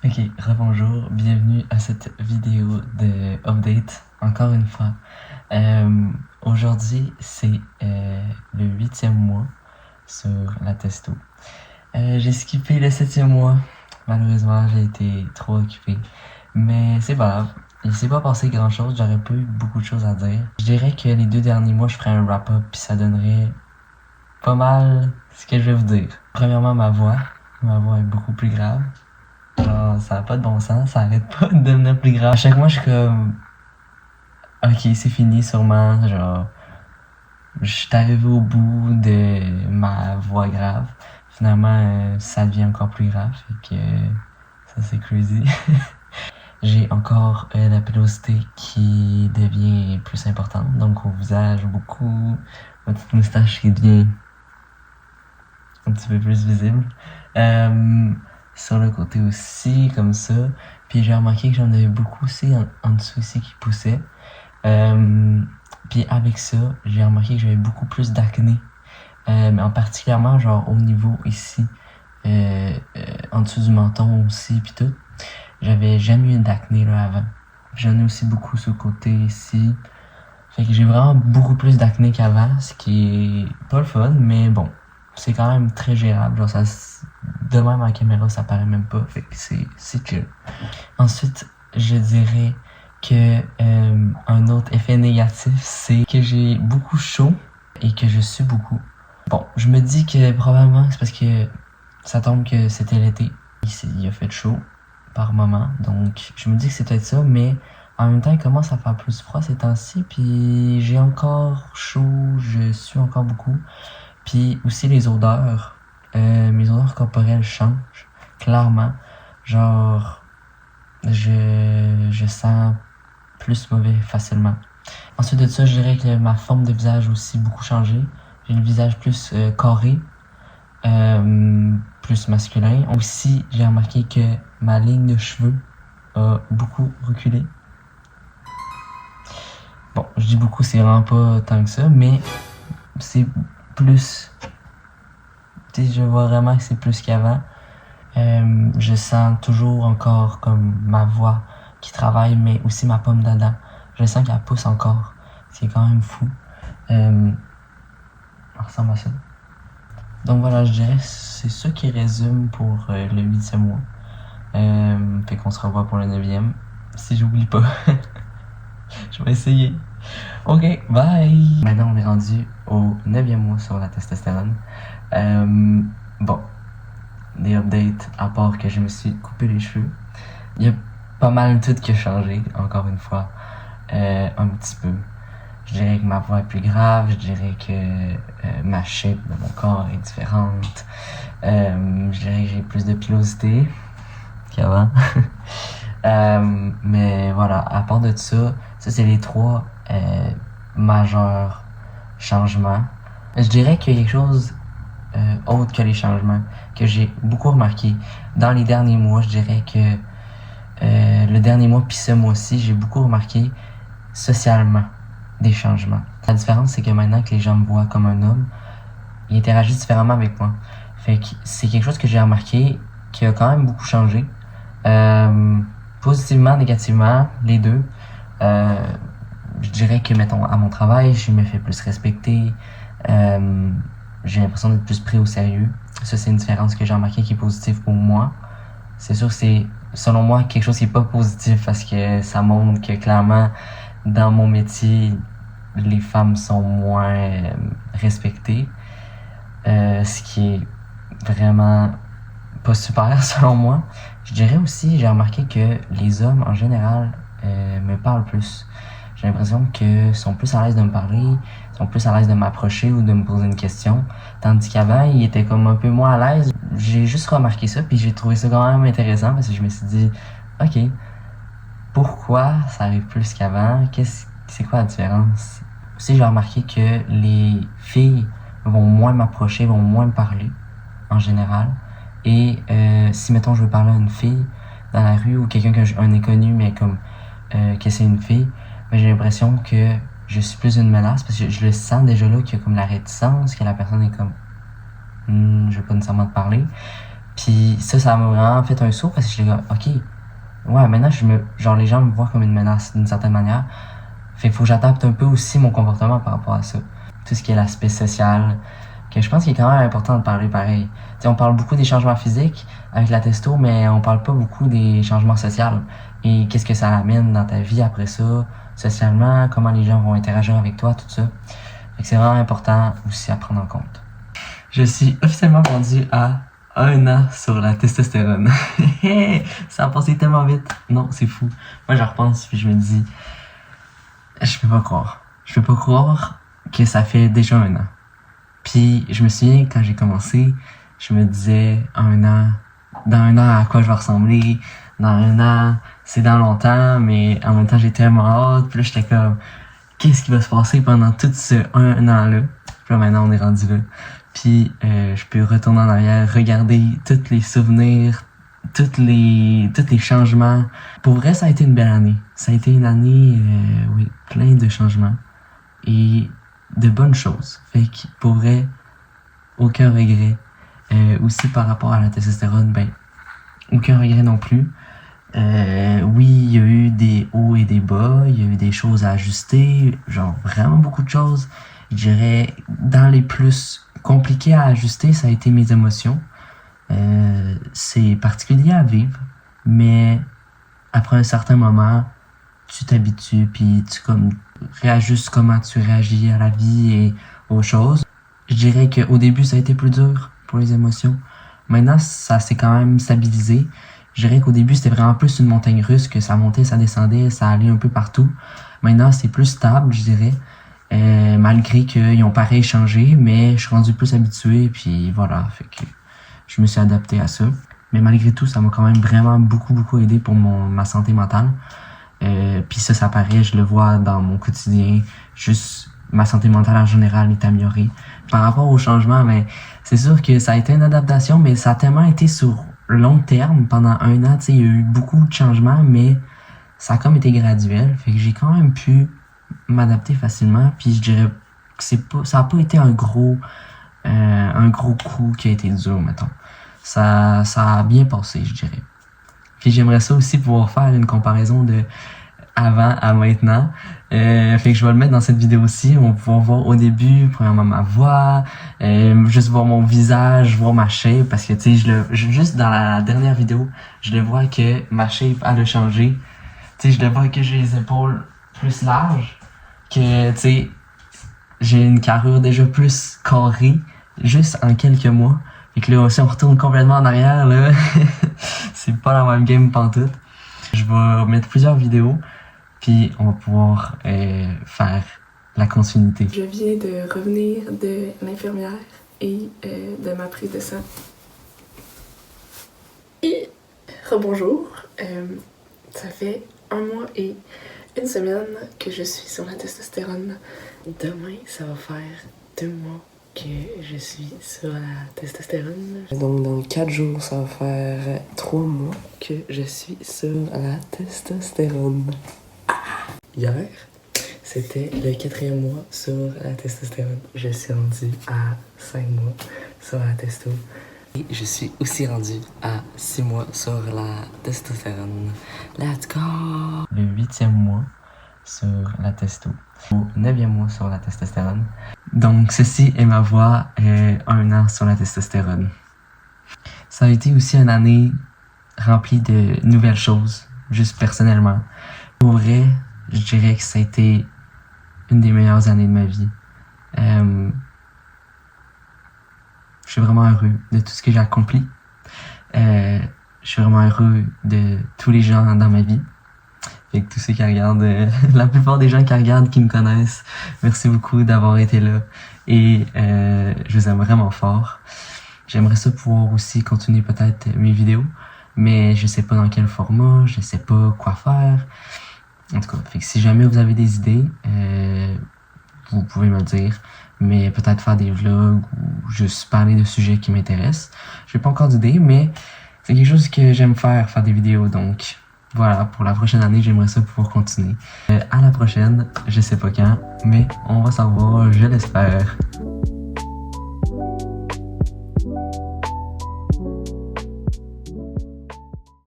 Ok, rebonjour, bienvenue à cette vidéo de update, encore une fois. Aujourd'hui, c'est le 8e mois sur la testo. J'ai skippé le 7e mois, malheureusement j'ai été trop occupé, mais c'est pas grave. Il s'est pas passé grand chose, j'aurais pas eu beaucoup de choses à dire. Je dirais que les 2 derniers mois, je ferais un wrap-up puis ça donnerait pas mal ce que je vais vous dire. Premièrement, ma voix est beaucoup plus grave. Genre, ça a pas de bon sens, ça arrête pas de devenir plus grave. À chaque mois, je suis comme, ok, c'est fini sûrement, genre, je suis arrivé au bout de ma voix grave. Finalement, ça devient encore plus grave, fait que ça c'est crazy. J'ai encore la pilosité qui devient plus importante, donc au visage beaucoup, ma petite moustache qui devient un petit peu plus visible. Sur le côté aussi, comme ça. Puis j'ai remarqué que j'en avais beaucoup aussi en dessous ici qui poussaient. Puis avec ça, j'ai remarqué que j'avais beaucoup plus d'acné. Mais en particulièrement, genre au niveau ici, en dessous du menton aussi, puis tout. J'avais jamais eu d'acné là avant. J'en ai aussi beaucoup sur le côté ici. Fait que j'ai vraiment beaucoup plus d'acné qu'avant, ce qui est pas le fun, mais bon, c'est quand même très gérable. Genre, de même en caméra, ça paraît même pas, fait que c'est chill. Ensuite, je dirais que un autre effet négatif, c'est que j'ai beaucoup chaud et que je sue beaucoup. Bon, je me dis que probablement c'est parce que ça tombe que c'était l'été. Il a fait chaud par moment, donc je me dis que c'est peut-être ça, mais en même temps, il commence à faire plus froid ces temps-ci, puis j'ai encore chaud, je sue encore beaucoup. Puis aussi les odeurs, mes odeurs corporelles changent, clairement. Genre, je sens plus mauvais facilement. Ensuite de ça, je dirais que ma forme de visage a aussi beaucoup changé. J'ai le visage plus carré, plus masculin. Aussi, j'ai remarqué que ma ligne de cheveux a beaucoup reculé. Bon, je dis beaucoup, c'est vraiment pas tant que ça, mais c'est plus. Tu sais, je vois vraiment que c'est plus qu'avant. Je sens toujours encore comme ma voix qui travaille, mais aussi ma pomme d'Adam. Je sens qu'elle pousse encore. C'est quand même fou. Elle ressemble à ça. Donc voilà, je dirais que c'est ça qui résume pour le 8e mois. Fait qu'on se revoit pour le 9e. Si j'oublie pas. Je vais essayer. Ok, bye! Maintenant, on est rendu au 9e mois sur la testostérone. Bon, des updates, à part que je me suis coupé les cheveux. Il y a pas mal tout qui a changé, encore une fois. Un petit peu. Je dirais que ma voix est plus grave, je dirais que ma shape de mon corps est différente. Je dirais que j'ai plus de pilosité qu'avant. Mais voilà, à part de ça c'est les 3 majeurs changements. Je dirais qu'il y a quelque chose autre que les changements que j'ai beaucoup remarqué dans les derniers mois. Je dirais que le dernier mois puis ce mois-ci, j'ai beaucoup remarqué socialement des changements. La différence, c'est que maintenant que les gens me voient comme un homme, ils interagissent différemment avec moi. Fait que c'est quelque chose que j'ai remarqué qui a quand même beaucoup changé. Positivement, négativement, les deux. Je dirais que, mettons, à mon travail, je me fais plus respecter. J'ai l'impression d'être plus pris au sérieux. Ça, c'est une différence que j'ai remarqué qui est positive pour moi. C'est sûr que c'est, selon moi, quelque chose qui est pas positif parce que ça montre que clairement, dans mon métier, les femmes sont moins respectées. Ce qui est vraiment pas super selon moi. Je dirais aussi, j'ai remarqué que les hommes en général me parlent plus. J'ai l'impression qu'ils sont plus à l'aise de me parler, sont plus à l'aise de m'approcher ou de me poser une question. Tandis qu'avant, ils étaient comme un peu moins à l'aise. J'ai juste remarqué ça, puis j'ai trouvé ça quand même intéressant parce que je me suis dit, ok, pourquoi ça arrive plus qu'avant? C'est quoi la différence? Aussi, j'ai remarqué que les filles vont moins m'approcher, vont moins me parler, en général. Et si, mettons, je veux parler à une fille dans la rue ou quelqu'un un inconnu, mais comme que c'est une fille, ben, j'ai l'impression que je suis plus une menace parce que je le sens déjà là qu'il y a comme la réticence, que la personne est comme je veux pas nécessairement te parler. Puis ça m'a vraiment fait un saut parce que j'étais comme, ok, ouais, maintenant, genre, les gens me voient comme une menace d'une certaine manière. Fait qu'il faut que j'adapte un peu aussi mon comportement par rapport à ça. Tout ce qui est l'aspect social, que je pense qu'il est quand même important de parler pareil. T'sais, on parle beaucoup des changements physiques avec la testo, mais on parle pas beaucoup des changements sociaux. Et qu'est-ce que ça amène dans ta vie après ça, socialement, comment les gens vont interagir avec toi, tout ça. Fait que c'est vraiment important aussi à prendre en compte. Je suis officiellement rendu à 1 an sur la testostérone. Ça a passé tellement vite. Non, c'est fou. Moi, je repense puis je me dis, je peux pas croire. Je peux pas croire que ça fait déjà 1 an. Puis je me souviens, quand j'ai commencé, je me disais, dans 1 an, à quoi je vais ressembler? Dans 1 an, c'est dans longtemps, mais en même temps, j'ai tellement hâte. Puis là, j'étais comme, qu'est-ce qui va se passer pendant tout ce 1 an-là? Puis là, maintenant, on est rendu là. Puis je peux retourner en arrière, regarder tous les souvenirs, tous les changements. Pour vrai, ça a été une belle année. Ça a été une année, oui, plein de changements et de bonnes choses. Fait que pour vrai, aucun regret. Aussi par rapport à la testostérone, ben, aucun regret non plus. Oui, il y a eu des hauts et des bas, il y a eu des choses à ajuster, genre vraiment beaucoup de choses. Je dirais, dans les plus compliqués à ajuster, ça a été mes émotions. C'est particulier à vivre, mais après un certain moment, tu t'habitues, puis tu réajustes comment tu réagis à la vie et aux choses. Je dirais qu'au début, ça a été plus dur pour les émotions. Maintenant, ça s'est quand même stabilisé. Je dirais qu'au début, c'était vraiment plus une montagne russe, que ça montait, ça descendait, ça allait un peu partout. Maintenant, c'est plus stable, je dirais. Malgré qu'ils n'ont pas changé, mais je suis rendu plus habitué, puis voilà, fait que je me suis adapté à ça. Mais malgré tout, ça m'a quand même vraiment beaucoup aidé pour ma santé mentale. Puis ça paraît, je le vois dans mon quotidien, juste ma santé mentale en général est améliorée. Par rapport au changement, ben, c'est sûr que ça a été une adaptation, mais ça a tellement été sur long terme, pendant 1 an, tu sais, il y a eu beaucoup de changements, mais ça a comme été graduel, fait que j'ai quand même pu m'adapter facilement, puis je dirais que ça a pas été un gros coup qui a été dur, mettons. Ça a bien passé, je dirais. Puis j'aimerais ça aussi pouvoir faire une comparaison de avant à maintenant. Fait que je vais le mettre dans cette vidéo aussi. On va pouvoir voir au début, premièrement, ma voix, juste voir mon visage, voir ma shape, parce que tu sais, juste dans la dernière vidéo, je le vois que ma shape elle a changé. Tu sais, je le vois que j'ai les épaules plus larges, que tu sais, j'ai une carrure déjà plus carrée, juste en quelques mois. Fait que là, si on retourne complètement en arrière, là, c'est pas la même game pantoute. Je vais mettre plusieurs vidéos, puis on va pouvoir faire la continuité. Je viens de revenir de l'infirmière et de ma prise de sang. Et rebonjour, ça fait 1 mois et 1 semaine que je suis sur la testostérone. Demain, ça va faire 2 mois que je suis sur la testostérone. Donc dans 4 jours, ça va faire 3 mois que je suis sur la testostérone. Hier, c'était le 4e mois sur la testostérone. Je suis rendu à 5 mois sur la testo. Et je suis aussi rendu à 6 mois sur la testostérone. Let's go! Le 8e mois sur la testo. Au 9e mois sur la testostérone. Donc, ceci est ma voix 1 an sur la testostérone. Ça a été aussi une année remplie de nouvelles choses, juste personnellement. Pour vrai, je dirais que ça a été une des meilleures années de ma vie. Je suis vraiment heureux de tout ce que j'ai accompli. Je suis vraiment heureux de tous les gens dans ma vie. Et tous ceux qui regardent, la plupart des gens qui regardent, qui me connaissent, merci beaucoup d'avoir été là. Et je vous aime vraiment fort. J'aimerais ça pouvoir aussi continuer peut-être mes vidéos, mais je sais pas dans quel format, je sais pas quoi faire. En tout cas, fait que si jamais vous avez des idées, vous pouvez me le dire. Mais peut-être faire des vlogs ou juste parler de sujets qui m'intéressent. J'ai pas encore d'idées, mais c'est quelque chose que j'aime faire des vidéos. Donc voilà, pour la prochaine année, j'aimerais ça pouvoir continuer. À la prochaine, je sais pas quand, mais on va savoir, je l'espère.